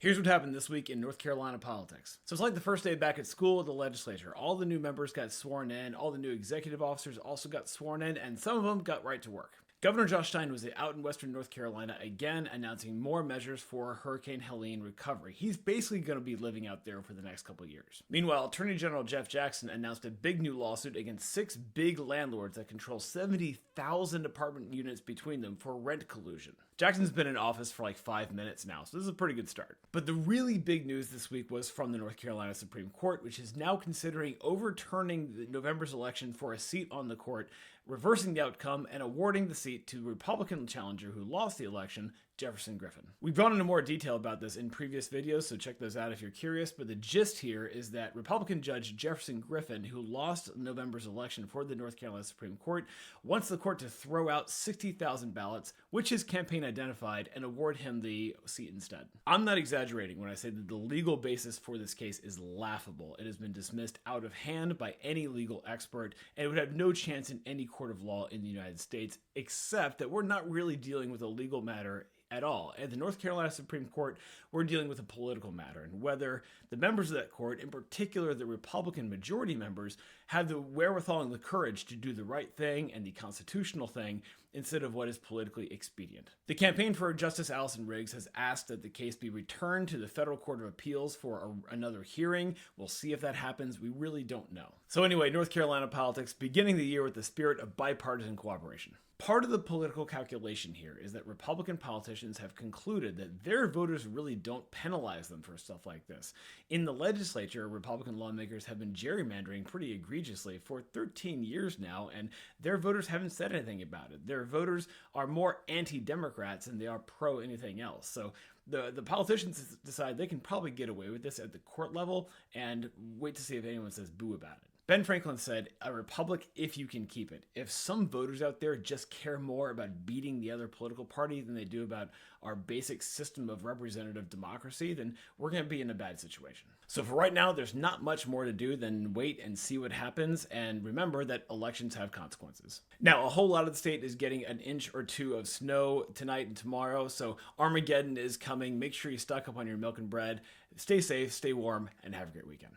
Here's what happened this week in North Carolina politics. So it's like the first day back at school at the legislature. All the new members got sworn in, all the new executive officers also got sworn in, and some of them got right to work. Governor Josh Stein was out in western North Carolina again, announcing more measures for Hurricane Helene recovery. He's basically going to be living out there for the next couple of years. Meanwhile, Attorney General Jeff Jackson announced a big new lawsuit against 6 big landlords that control 70,000 apartment units between them for rent collusion. Jackson's been in office for like 5 minutes now, so this is a pretty good start. But the really big news this week was from the North Carolina Supreme Court, which is now considering overturning November's election for a seat on the court, reversing the outcome, and awarding the seat to Republican challenger who lost the election, Jefferson Griffin. We've gone into more detail about this in previous videos, so check those out if you're curious, but the gist here is that Republican Judge Jefferson Griffin, who lost November's election for the North Carolina Supreme Court, wants the court to throw out 60,000 ballots, which his campaign identified, and award him the seat instead. I'm not exaggerating when I say that the legal basis for this case is laughable. It has been dismissed out of hand by any legal expert, and it would have no chance in any court of law in the United States, except that we're not really dealing with a legal matter at all. At the North Carolina Supreme Court, we're dealing with a political matter, and whether the members of that court, in particular the Republican majority members, have the wherewithal and the courage to do the right thing and the constitutional thing instead of what is politically expedient. The campaign for Justice Allison Riggs has asked that the case be returned to the Federal Court of Appeals for another hearing. We'll see if that happens. We really don't know. So anyway, North Carolina politics, beginning the year with the spirit of bipartisan cooperation. Part of the political calculation here is that Republican politicians have concluded that their voters really don't penalize them for stuff like this. In the legislature, Republican lawmakers have been gerrymandering pretty egregiously for 13 years now, and their voters haven't said anything about it. Their voters are more anti-Democrats than they are pro anything else. So the politicians decide they can probably get away with this at the court level and wait to see if anyone says boo about it. Ben Franklin said, "A republic if you can keep it." If some voters out there just care more about beating the other political party than they do about our basic system of representative democracy, then we're going to be in a bad situation. So for right now, there's not much more to do than wait and see what happens, and remember that elections have consequences. Now, a whole lot of the state is getting an inch or two of snow tonight and tomorrow, so Armageddon is coming. Make sure you stock up on your milk and bread. Stay safe, stay warm, and have a great weekend.